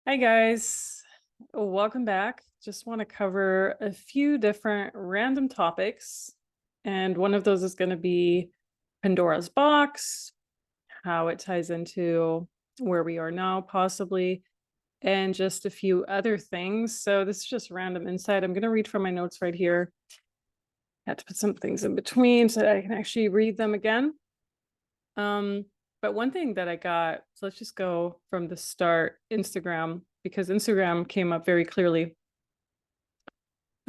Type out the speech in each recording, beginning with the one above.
Hi guys, welcome back. Just want to cover a few different random topics. And one of those is going to be Pandora's box, how it ties into where we are now, possibly, and just a few other things. So this is just random insight. I'm going to read from my notes right here. I had to put some things in between so that I can actually read them again. But one thing that I got, so let's just go from the start, Instagram, because Instagram came up very clearly.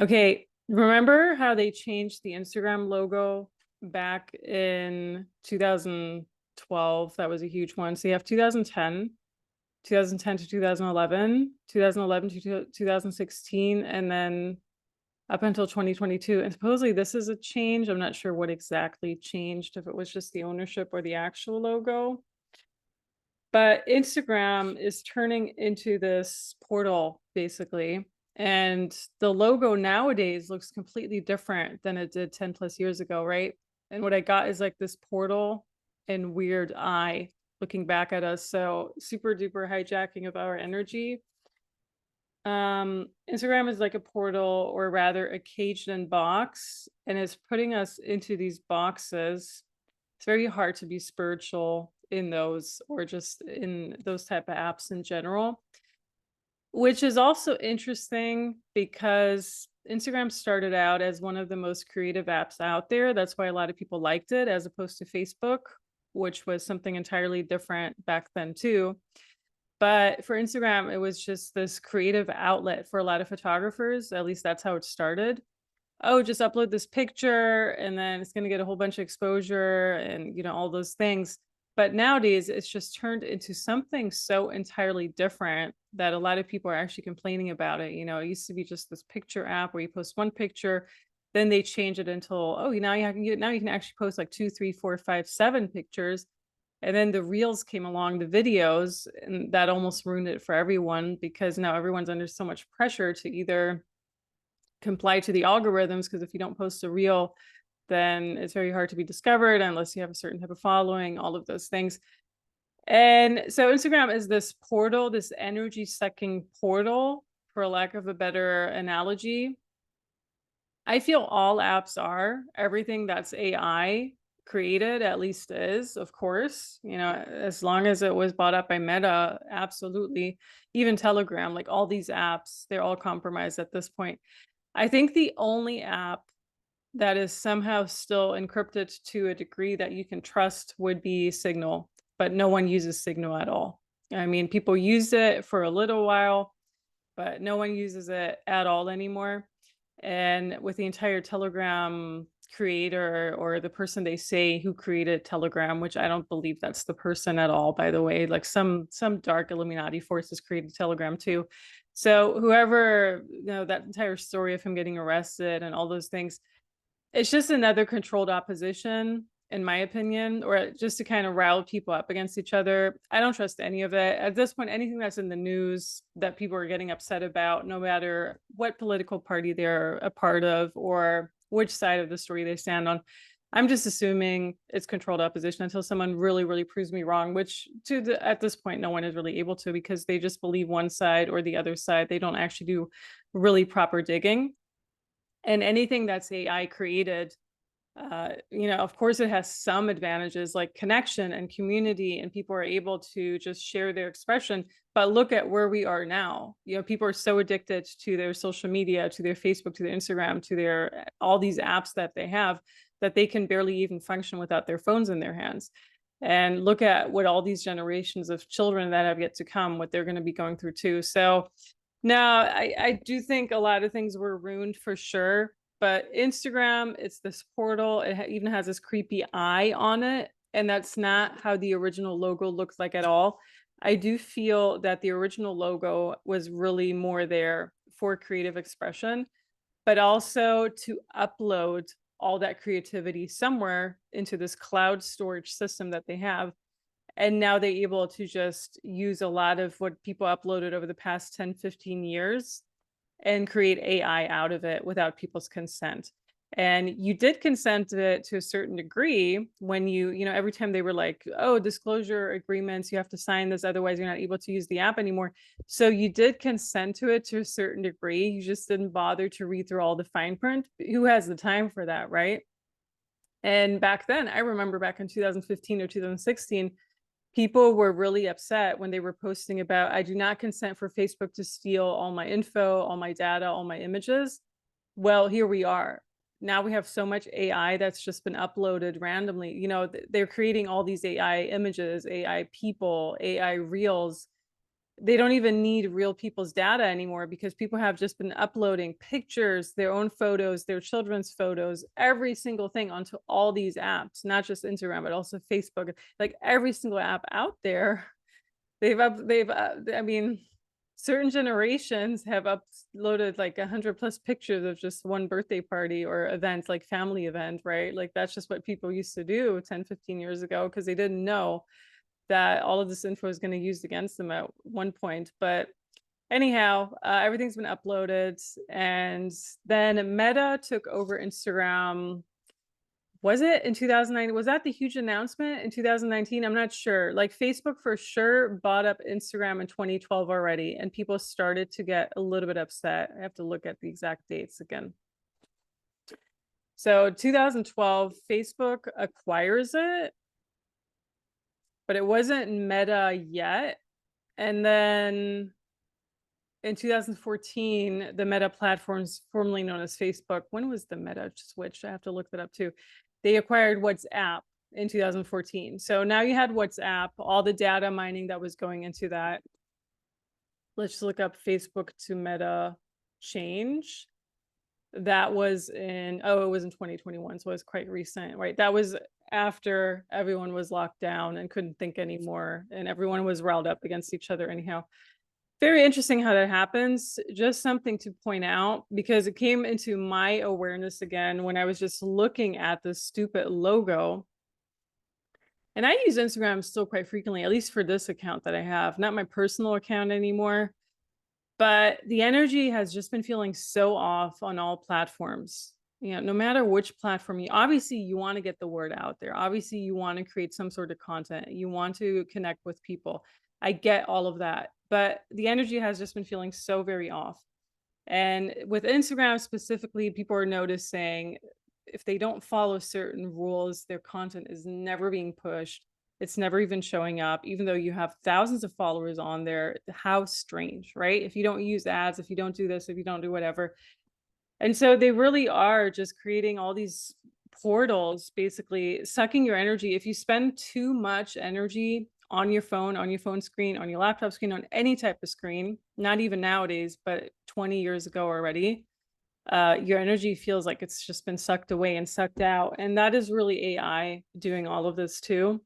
Okay, remember how they changed the Instagram logo back in 2012? That was a huge one. So you have 2010, 2010 to 2011, 2011 to 2016, and then up until 2022. And supposedly this is a change. I'm not sure what exactly changed, if it was just the ownership or the actual logo. But Instagram is turning into this portal, basically. And the logo nowadays looks completely different than it did 10 plus years ago, right? And what I got is like this portal and weird eye looking back at us. So super duper hijacking of our energy. Instagram is like a portal, or rather a caged in box, and it's putting us into these boxes. It's very hard to be spiritual in those, or just in those type of apps in general, which is also interesting because Instagram started out as one of the most creative apps out there. That's why a lot of people liked it, as opposed to Facebook, which was something entirely different back then too. But for Instagram, it was just this creative outlet for a lot of photographers. At least that's how it started. Oh, just upload this picture and then it's going to get a whole bunch of exposure and, all those things. But nowadays, it's just turned into something so entirely different that a lot of people are actually complaining about it. It used to be just this picture app where you post one picture, then they change it until, oh, now you can actually post like 2, 3, 4, 5, 7 pictures. And then the reels came along, the videos, and that almost ruined it for everyone, because now everyone's under so much pressure to either comply to the algorithms, because if you don't post a reel, then it's very hard to be discovered unless you have a certain type of following, all of those things. And so Instagram is this portal, this energy sucking portal, for lack of a better analogy. I feel all apps are. Everything that's AI created at least is, of course, as long as it was bought up by Meta, absolutely. Even Telegram, like all these apps, they're all compromised at this point. I think the only app that is somehow still encrypted to a degree that you can trust would be Signal, but no one uses Signal at all. I mean, people use it for a little while, but no one uses it at all anymore. And with the entire Telegram creator, or the person they say who created Telegram, which I don't believe that's the person at all, by the way, like some dark Illuminati forces created Telegram too. So whoever, that entire story of him getting arrested and all those things, it's just another controlled opposition, in my opinion, or just to kind of rile people up against each other. I don't trust any of it. At this point, anything that's in the news that people are getting upset about, no matter what political party they're a part of or which side of the story they stand on, I'm just assuming it's controlled opposition until someone really, really proves me wrong, which at this point, no one is really able to, because they just believe one side or the other side. They don't actually do really proper digging. And anything that's AI created, of course, it has some advantages like connection and community, and people are able to just share their expression. But look at where we are now. People are so addicted to their social media, to their Facebook, to their Instagram, to their all these apps that they have, that they can barely even function without their phones in their hands. And look at what all these generations of children that have yet to come, what they're going to be going through too. So no, I do think a lot of things were ruined for sure. But Instagram, it's this portal. It even has this creepy eye on it. And that's not how the original logo looks like at all. I do feel that the original logo was really more there for creative expression, but also to upload all that creativity somewhere into this cloud storage system that they have. And now they're able to just use a lot of what people uploaded over the past 10, 15 years and create AI out of it without people's consent. And you did consent to it to a certain degree when you know, every time they were like, oh, disclosure agreements, you have to sign this, otherwise you're not able to use the app anymore. So you did consent to it to a certain degree. You just didn't bother to read through all the fine print. Who has the time for that, right? And back then, I remember back in 2015 or 2016, people were really upset when they were posting about, I do not consent for Facebook to steal all my info, all my data, all my images. Well, here we are. Now we have so much AI that's just been uploaded randomly. You know, they're creating all these AI images, AI people, AI reels. They don't even need real people's data anymore because people have just been uploading pictures, their own photos, their children's photos, every single thing onto all these apps, not just Instagram, but also Facebook. Like every single app out there, I mean, certain generations have uploaded like 100 plus pictures of just one birthday party or event, like family event, right? Like that's just what people used to do 10, 15 years ago because they didn't know that all of this info is going to be used against them at one point. But anyhow, everything's been uploaded. And then Meta took over Instagram. Was it in 2009? Was that the huge announcement in 2019? I'm not sure. Like Facebook for sure bought up Instagram in 2012 already, and people started to get a little bit upset. I have to look at the exact dates again. So 2012, Facebook acquires it, but it wasn't Meta yet. And then in 2014, the Meta platforms, formerly known as Facebook, when was the Meta switch? I have to look that up too. They acquired WhatsApp in 2014. So now you had WhatsApp, all the data mining that was going into that. Let's just look up Facebook to Meta change. That was in, oh, it was in 2021. So it was quite recent, right? That was after everyone was locked down and couldn't think anymore. And everyone was riled up against each other anyhow. Very interesting how that happens. Just something to point out because it came into my awareness again when I was just looking at this stupid logo. And I use Instagram still quite frequently, at least for this account that I have, not my personal account anymore. But the energy has just been feeling so off on all platforms. You know, no matter which platform you obviously you want to get the word out there. Obviously, you want to create some sort of content. You want to connect with people. I get all of that. But the energy has just been feeling so very off. And with Instagram specifically, people are noticing if they don't follow certain rules, their content is never being pushed. It's never even showing up, even though you have thousands of followers on there. How strange, right? If you don't use ads, if you don't do this, if you don't do whatever. And so they really are just creating all these portals, basically sucking your energy. If you spend too much energy on your phone screen, on your laptop screen, on any type of screen, not even nowadays, but 20 years ago already, your energy feels like it's just been sucked away and sucked out. And that is really AI doing all of this too.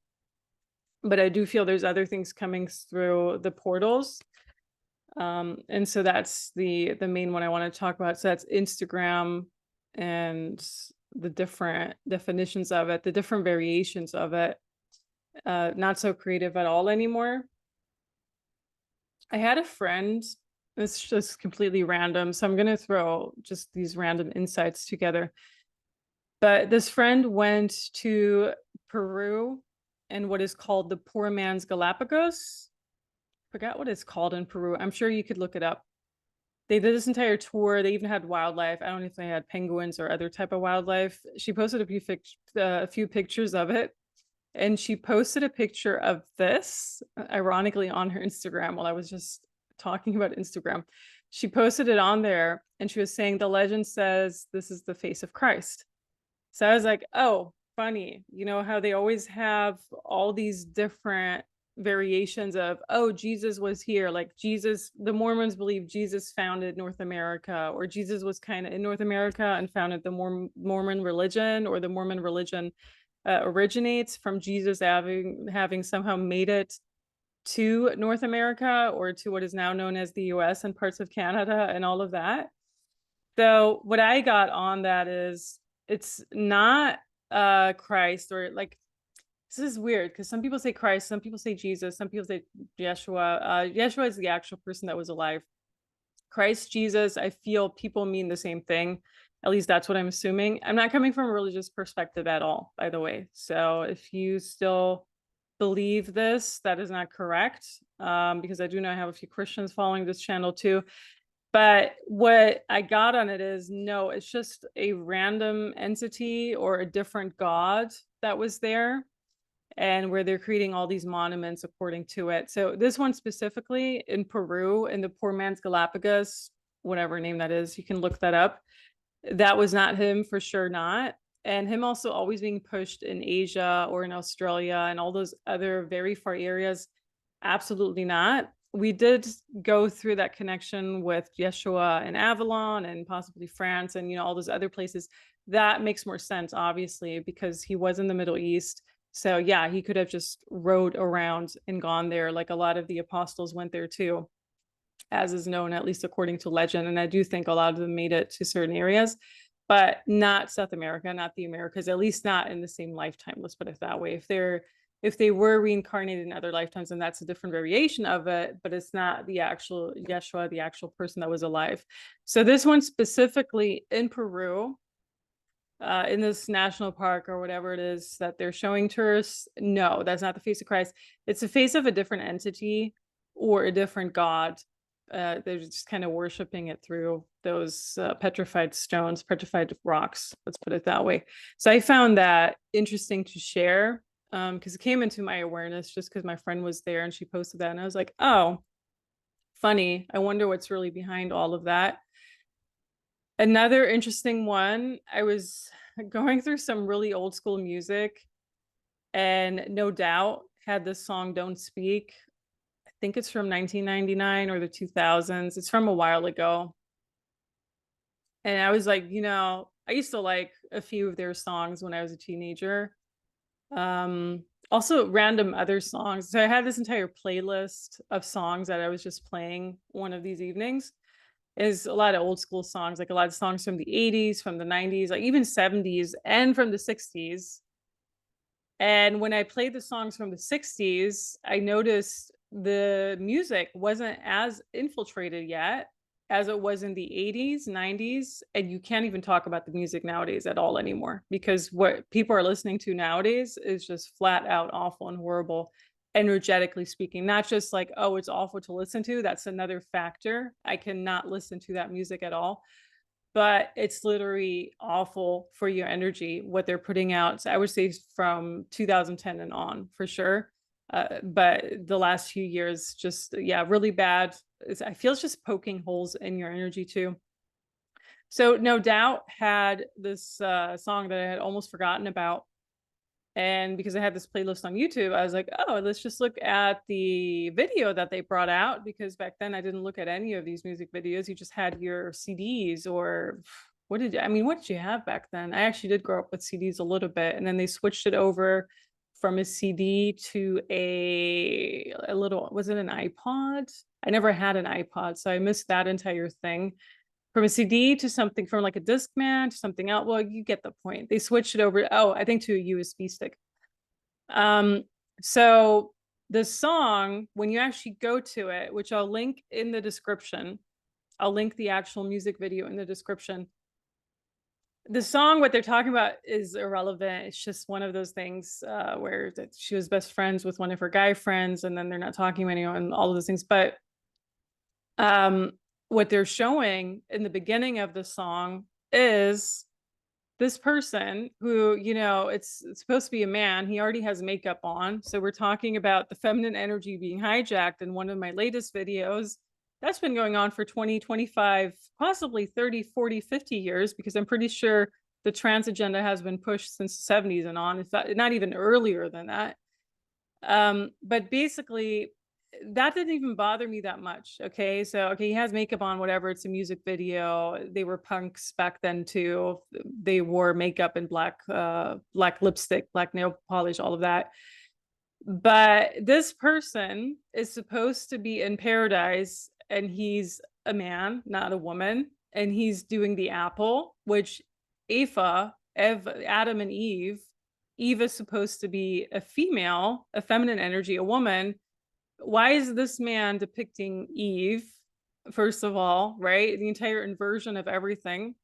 But I do feel there's other things coming through the portals. And so that's the main one I want to talk about. So that's Instagram and the different definitions of it, the different variations of it. Not so creative at all anymore. I had a friend, it's just completely random, so I'm going to throw just these random insights together. But this friend went to Peru and what is called the poor man's Galapagos. Forgot what it's called in Peru. I'm sure you could look it up. They did this entire tour. They even had wildlife. I don't know if they had penguins or other type of wildlife. She posted a few pictures of it. And she posted a picture of this, ironically, on her Instagram while I was just talking about Instagram. She posted it on there and she was saying, the legend says this is the face of Christ. So I was like, oh, funny. You know how they always have all these different variations of, oh, Jesus was here. Like Jesus, the Mormons believe Jesus founded North America, or Jesus was kind of in North America and founded the Mormon religion, or the Mormon religion originates from Jesus having somehow made it to North America or to what is now known as the US and parts of Canada and all of that. So what I got on that is it's not Christ, or like, this is weird because some people say Christ, some people say Jesus, some people say Yeshua. Yeshua is the actual person that was alive. Christ, Jesus, I feel people mean the same thing. At least that's what I'm assuming. I'm not coming from a religious perspective at all, by the way. So if you still believe this, that is not correct, because I do know I have a few Christians following this channel too. But what I got on it is, no, it's just a random entity or a different god that was there, and where they're creating all these monuments according to it. So this one specifically in Peru, in the poor man's Galapagos, whatever name that is, you can look that up. That was not him, for sure not. And him also always being pushed in Asia or in Australia and all those other very far areas, absolutely not. We did go through that connection with Yeshua and Avalon and possibly France and, you know, all those other places. That makes more sense, obviously, because he was in the Middle East. So yeah, he could have just rode around and gone there, like a lot of the apostles went there too, as is known, at least according to legend. And I do think a lot of them made it to certain areas, but not South America, not the Americas, at least not in the same lifetime. Let's put it that way. If they were reincarnated in other lifetimes, then that's a different variation of it, but it's not the actual Yeshua, the actual person that was alive. So this one specifically in Peru, in this national park or whatever it is that they're showing tourists, no, that's not the face of Christ. It's the face of a different entity or a different god. They're just kind of worshiping it through those petrified stones, petrified rocks, let's put it that way. So I found that interesting to share, because it came into my awareness just because my friend was there and she posted that, and I was like, oh, funny. I wonder what's really behind all of that. Another interesting one, I was going through some really old school music, and No Doubt had this song Don't Speak. I think it's from 1999 or the 2000s. It's from a while ago. And I was like, you know, I used to like a few of their songs when I was a teenager. Also random other songs. So I had this entire playlist of songs that I was just playing one of these evenings. Is a lot of old school songs, like a lot of songs from the 80s, from the 90s, like even 70s and from the 60s. And when I played the songs from the 60s, I noticed the music wasn't as infiltrated yet as it was in the 80s, 90s. And you can't even talk about the music nowadays at all anymore, because what people are listening to nowadays is just flat out awful and horrible, energetically speaking. Not just like, oh, it's awful to listen to. That's another factor. I cannot listen to that music at all. But it's literally awful for your energy, what they're putting out. So I would say from 2010 and on, for sure. But the last few years, just, yeah, really bad. I feel it's just poking holes in your energy too. So No Doubt had this song that I had almost forgotten about. And because I had this playlist on YouTube, I was like, oh, let's just look at the video that they brought out, because back then I didn't look at any of these music videos. You just had your CDs, or what did you have back then? I actually did grow up with CDs a little bit, and then they switched it over from a CD to a little, was it an iPod? I never had an iPod, so I missed that entire thing. From a CD to something, from like a Discman to something else. Well, you get the point. They switched it over. Oh, I think to a USB stick. So the song, when you actually go to it, which I'll link in the description, I'll link the actual music video in the description. The song, what they're talking about is irrelevant. It's just one of those things where that she was best friends with one of her guy friends, and then they're not talking to anyone, and all of those things. But what they're showing in the beginning of the song is this person who, you know, it's supposed to be a man. He already has makeup on. So we're talking about the feminine energy being hijacked in one of my latest videos. That's been going on for 20, 25, possibly 30, 40, 50 years, because I'm pretty sure the trans agenda has been pushed since the 70s and on, if not even earlier than that. But basically, that didn't even bother me that much. Okay, so okay, he has makeup on, whatever, it's a music video. They were punks back then too. They wore makeup and black lipstick, black nail polish, all of that. But this person is supposed to be in paradise, and he's a man, not a woman, and he's doing the apple, which Adam and Eve is supposed to be a female, a feminine energy, a woman. Why is this man depicting Eve, first of all, right? The entire inversion of everything.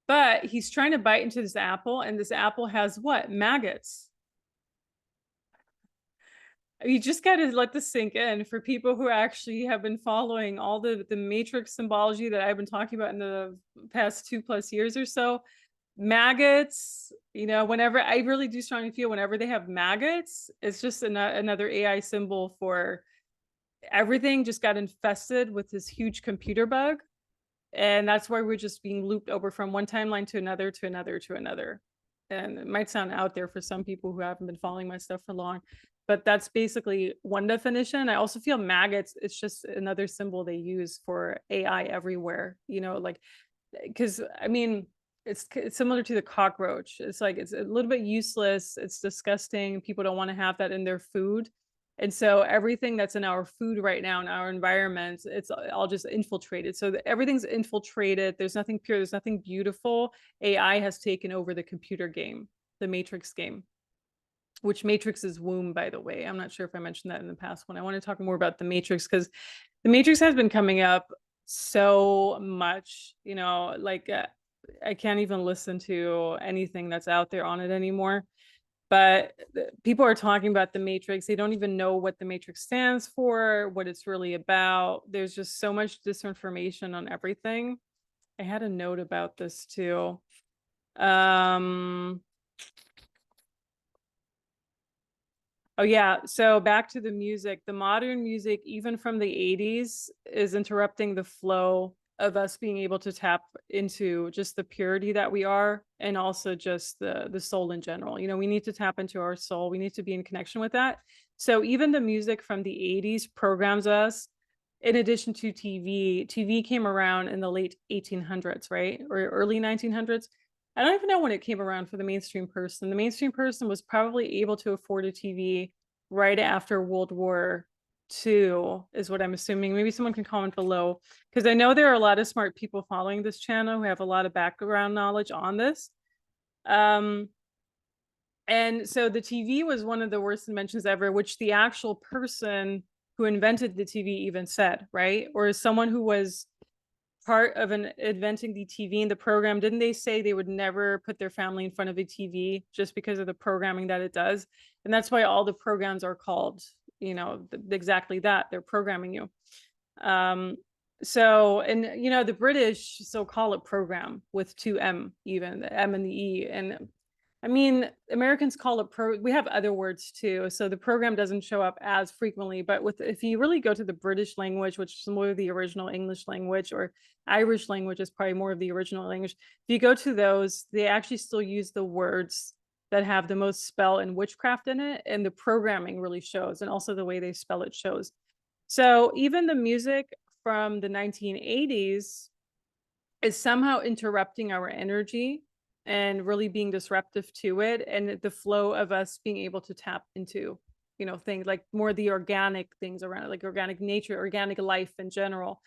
But he's trying to bite into this apple, and this apple has what? Maggots. You just got to let this sink in for people who actually have been following all the matrix symbology that I've been talking about in the past 2+ years or so. Maggots, you know, whenever I really do strongly feel whenever they have maggots, it's just another AI symbol for everything just got infested with this huge computer bug. And that's why we're just being looped over from one timeline to another, to another, to another. And it might sound out there for some people who haven't been following my stuff for long, but that's basically one definition. I also feel maggots, it's just another symbol they use for AI everywhere, you know, like, because I mean, it's similar to the cockroach. It's like, it's a little bit useless. It's disgusting. People don't want to have that in their food. And so everything that's in our food right now in our environment, it's all just infiltrated. So everything's infiltrated. There's nothing pure. There's nothing beautiful. AI has taken over the computer game, the Matrix game, which Matrix is womb, by the way. I'm not sure if I mentioned that in the past one. I want to talk more about the Matrix because the Matrix has been coming up so much, you know, like I can't even listen to anything that's out there on it anymore. But people are talking about the Matrix. They don't even know what the Matrix stands for, what it's really about. There's just so much disinformation on everything. I had a note about this too. Oh yeah, so back to the music. The modern music, even from the 80s, is interrupting the flow of us being able to tap into just the purity that we are, and also just the soul in general. You know, we need to tap into our soul. We need to be in connection with that. So even the music from the 80s programs us. In addition to TV, TV came around in the late 1800s, right? Or early 1900s. I don't even know when it came around for the mainstream person. The mainstream person was probably able to afford a TV right after World War II, is what I'm assuming. Maybe someone can comment below, because I know there are a lot of smart people following this channel who have a lot of background knowledge on this. And so the TV was one of the worst inventions ever, which the actual person who invented the TV even said, right? Or someone who was part of inventing the TV and the program, didn't they say they would never put their family in front of a TV just because of the programming that it does? And that's why all the programs are called, you know, exactly that. They're programming you. So, and you know, the British still call it program with 2M, even the M and the E. And I mean, Americans call it we have other words too. So the program doesn't show up as frequently, but if you really go to the British language, which is more of the original English language, or Irish language is probably more of the original language. If you go to those, they actually still use the words that have the most spell and witchcraft in it. And the programming really shows, and also the way they spell it shows. So even the music from the 1980s is somehow interrupting our energy and really being disruptive to it, and the flow of us being able to tap into, you know, things like more the organic things around it, like organic nature, organic life in general,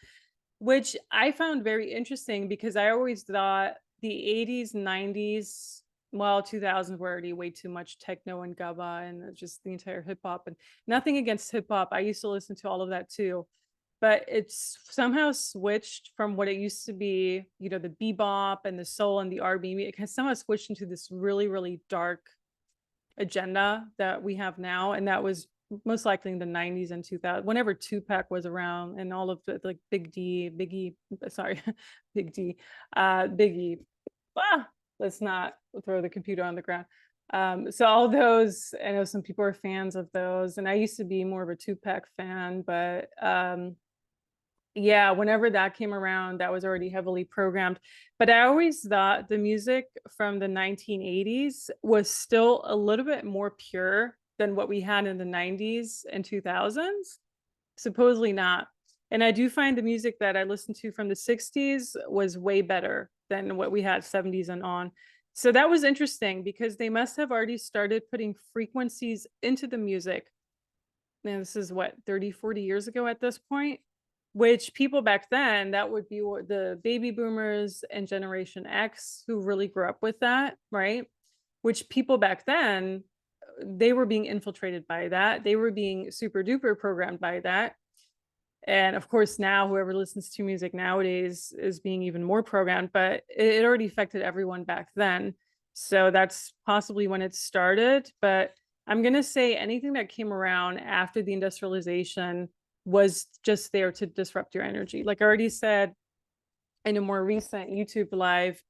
which I found very interesting because I always thought the 80s, 90s, well, 2000s were already way too much techno and gabba and just the entire hip hop. And nothing against hip hop, I used to listen to all of that too, but it's somehow switched from what it used to be, you know, the bebop and the soul and the R&B. It has somehow switched into this really, really dark agenda that we have now. And that was most likely in the 90s and 2000, whenever Tupac was around, and all of the like Biggie, sorry, Big D, Biggie. Let's not throw the computer on the ground. So all those, I know some people are fans of those, and I used to be more of a Tupac fan, but yeah, whenever that came around, that was already heavily programmed. But I always thought the music from the 1980s was still a little bit more pure than what we had in the 90s and 2000s. Supposedly not. And I do find the music that I listened to from the 60s was way better than what we had 70s and on. So that was interesting because they must have already started putting frequencies into the music. And this is what, 30, 40 years ago at this point, which people back then, that would be the baby boomers and Generation X who really grew up with that, right? Which people back then, they were being infiltrated by that. They were being super duper programmed by that. And of course, now whoever listens to music nowadays is being even more programmed, but it already affected everyone back then. So that's possibly when it started. But I'm going to say anything that came around after the industrialization was just there to disrupt your energy. Like I already said in a more recent YouTube live,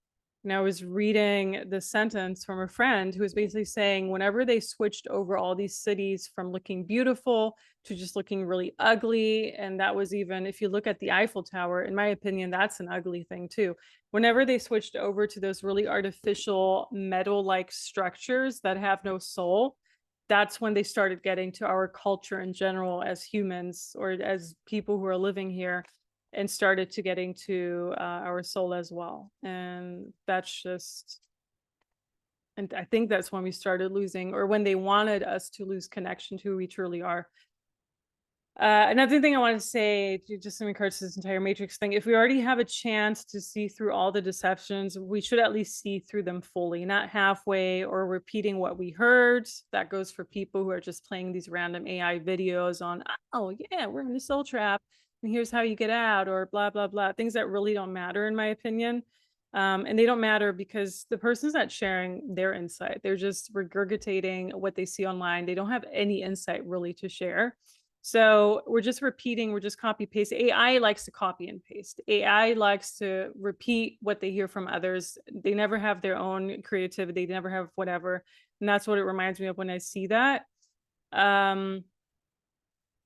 and I was reading the sentence from a friend who was basically saying whenever they switched over all these cities from looking beautiful to just looking really ugly, and that was even, if you look at the Eiffel Tower, in my opinion, that's an ugly thing too. Whenever they switched over to those really artificial metal-like structures that have no soul, that's when they started getting to our culture in general as humans or as people who are living here, and started to getting to our soul as well. And that's just, and I think that's when we started losing, or when they wanted us to lose connection to who we truly are. Another thing I want to say, just in regards to this entire Matrix thing, if we already have a chance to see through all the deceptions, we should at least see through them fully, not halfway or repeating what we heard. That goes for people who are just playing these random AI videos on, oh, yeah, we're in the soul trap, and here's how you get out, or blah, blah, blah. Things that really don't matter, in my opinion. And they don't matter because the person's not sharing their insight. They're just regurgitating what they see online. They don't have any insight really to share. So we're just repeating, we're just copy paste. AI likes to copy and paste. AI likes to repeat what they hear from others. They never have their own creativity. They never have whatever. And that's what it reminds me of when I see that.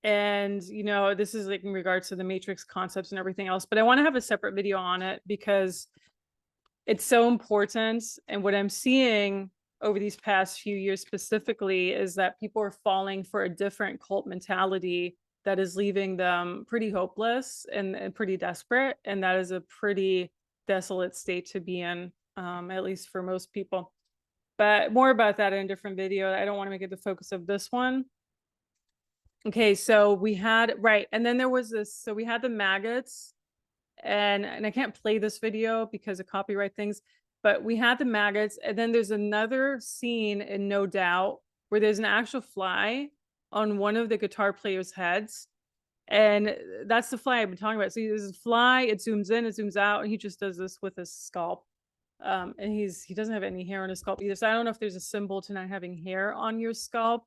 And you know, this is like in regards to the Matrix concepts and everything else, but I want to have a separate video on it because it's so important. And what I'm seeing over these past few years specifically is that people are falling for a different cult mentality that is leaving them pretty hopeless and pretty desperate. And that is a pretty desolate state to be in, at least for most people. But more about that in a different video. I don't want to make it the focus of this one. Okay, so we had, right, and then there was this, so we had the maggots, and I can't play this video because of copyright things, but we had the maggots, and then there's another scene in No Doubt where there's an actual fly on one of the guitar players' heads, and that's the fly I've been talking about. So there's a fly, it zooms in, it zooms out, and he just does this with his scalp. And he doesn't have any hair on his scalp either. So I don't know if there's a symbol to not having hair on your scalp.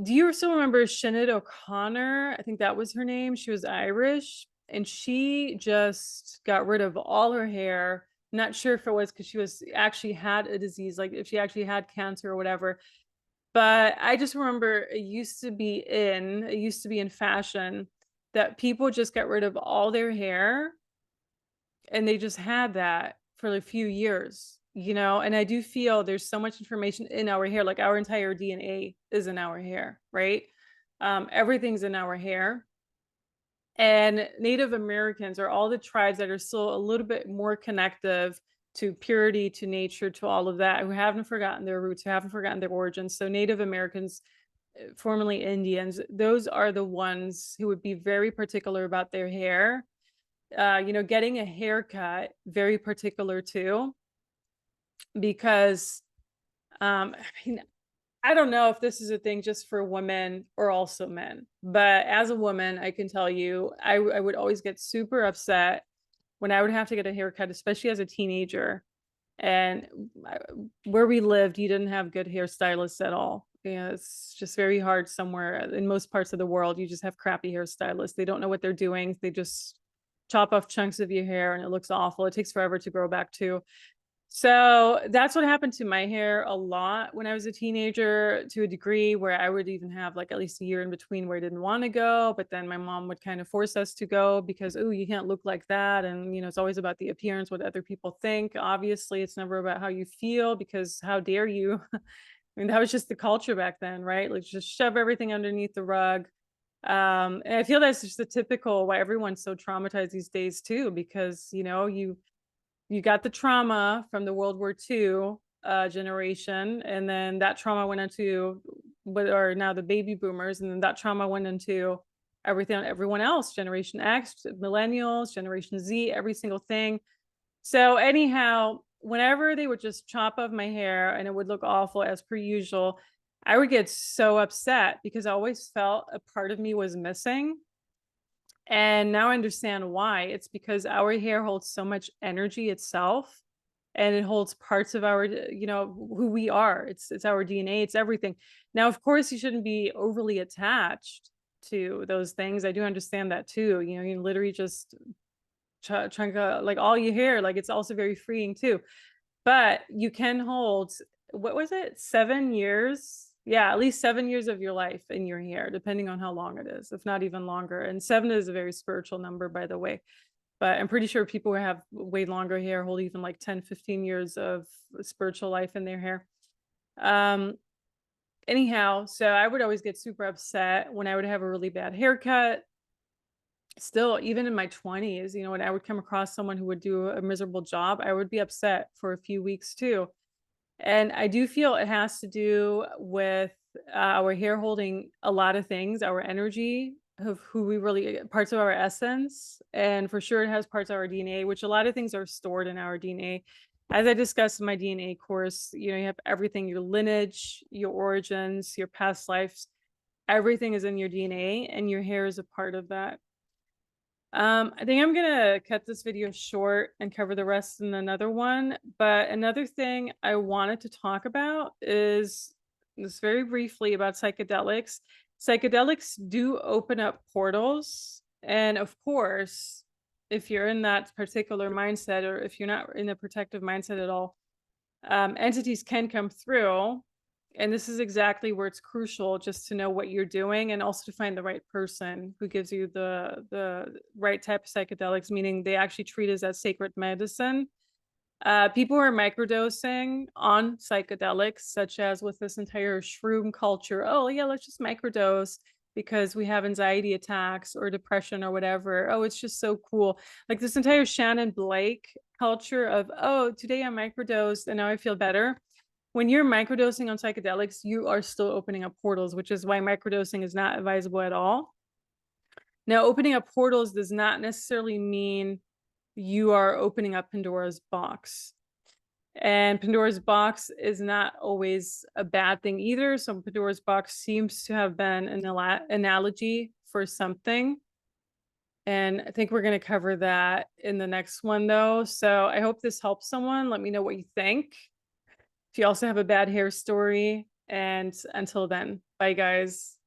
Do you still remember Sinead O'Connor? I think that was her name. She was Irish, and she just got rid of all her hair. Not sure if it was because she was actually had a disease, like if she actually had cancer or whatever. But I just remember it used to be in fashion that people just got rid of all their hair, and they just had that for a few years, you know. And I do feel there's so much information in our hair, like our entire DNA is in our hair, right? Everything's in our hair. And Native Americans are all the tribes that are still a little bit more connective to purity, to nature, to all of that, who haven't forgotten their roots, who haven't forgotten their origins. So Native Americans, formerly Indians, those are the ones who would be very particular about their hair. You know, getting a haircut, very particular too, because I mean, I don't know if this is a thing just for women or also men, but as a woman, I can tell you, I would always get super upset when I would have to get a haircut, especially as a teenager. And where we lived, you didn't have good hairstylists at all. Yeah, it's just very hard somewhere in most parts of the world. You just have crappy hairstylists. They don't know what they're doing. They just chop off chunks of your hair and it looks awful. It takes forever to grow back too. So that's what happened to my hair a lot when I was a teenager, to a degree where I would even have like at least a year in between where I didn't want to go. But then my mom would kind of force us to go because, oh, you can't look like that. And, you know, it's always about the appearance, what other people think. Obviously, it's never about how you feel, because how dare you? I mean, that was just the culture back then, right? Like just shove everything underneath the rug. And I feel that's just the typical why everyone's so traumatized these days too, because, you know, you got the trauma from the World War II generation, and then that trauma went into what are now the baby boomers, and then that trauma went into everyone else, Generation X, millennials, Generation Z, every single thing. So anyhow, whenever they would just chop off my hair and it would look awful as per usual, I would get so upset because I always felt a part of me was missing. And now I understand why. It's because our hair holds so much energy itself, and it holds parts of our, who we are. It's our DNA, it's everything. Now, of course, you shouldn't be overly attached to those things. I do understand that too. You literally just chunk like all your hair, like it's also very freeing too. But you can hold, what was it? 7 years? Yeah, at least 7 years of your life in your hair, depending on how long it is, if not even longer. And 7 is a very spiritual number, by the way. But I'm pretty sure people who have way longer hair hold even like 10, 15 years of spiritual life in their hair. Um, anyhow, so I would always get super upset when I would have a really bad haircut. Still, even in my 20s, when I would come across someone who would do a miserable job, I would be upset for a few weeks too. And I do feel it has to do with our hair holding a lot of things, our energy of who we really, parts of our essence. And for sure, it has parts of our DNA, which a lot of things are stored in our DNA. As I discussed in my DNA course, you have everything, your lineage, your origins, your past lives, everything is in your DNA, and your hair is a part of that. I think I'm gonna cut this video short and cover the rest in another one. But another thing I wanted to talk about is just very briefly about psychedelics. Psychedelics do open up portals. And of course, if you're in that particular mindset, or if you're not in a protective mindset at all, entities can come through. And this is exactly where it's crucial just to know what you're doing, and also to find the right person who gives you the right type of psychedelics, meaning they actually treat it as sacred medicine. People who are microdosing on psychedelics, such as with this entire shroom culture. Oh, yeah, let's just microdose because we have anxiety attacks or depression or whatever. Oh, it's just so cool. Like this entire Shannon Blake culture of, oh, today I microdosed and now I feel better. When you're microdosing on psychedelics, you are still opening up portals, which is why microdosing is not advisable at all. Now, opening up portals does not necessarily mean you are opening up Pandora's box. And Pandora's box is not always a bad thing either. So Pandora's box seems to have been an analogy for something. And I think we're going to cover that in the next one, though. So I hope this helps someone. Let me know what you think. If you also have a bad hair story. And until then, bye, guys.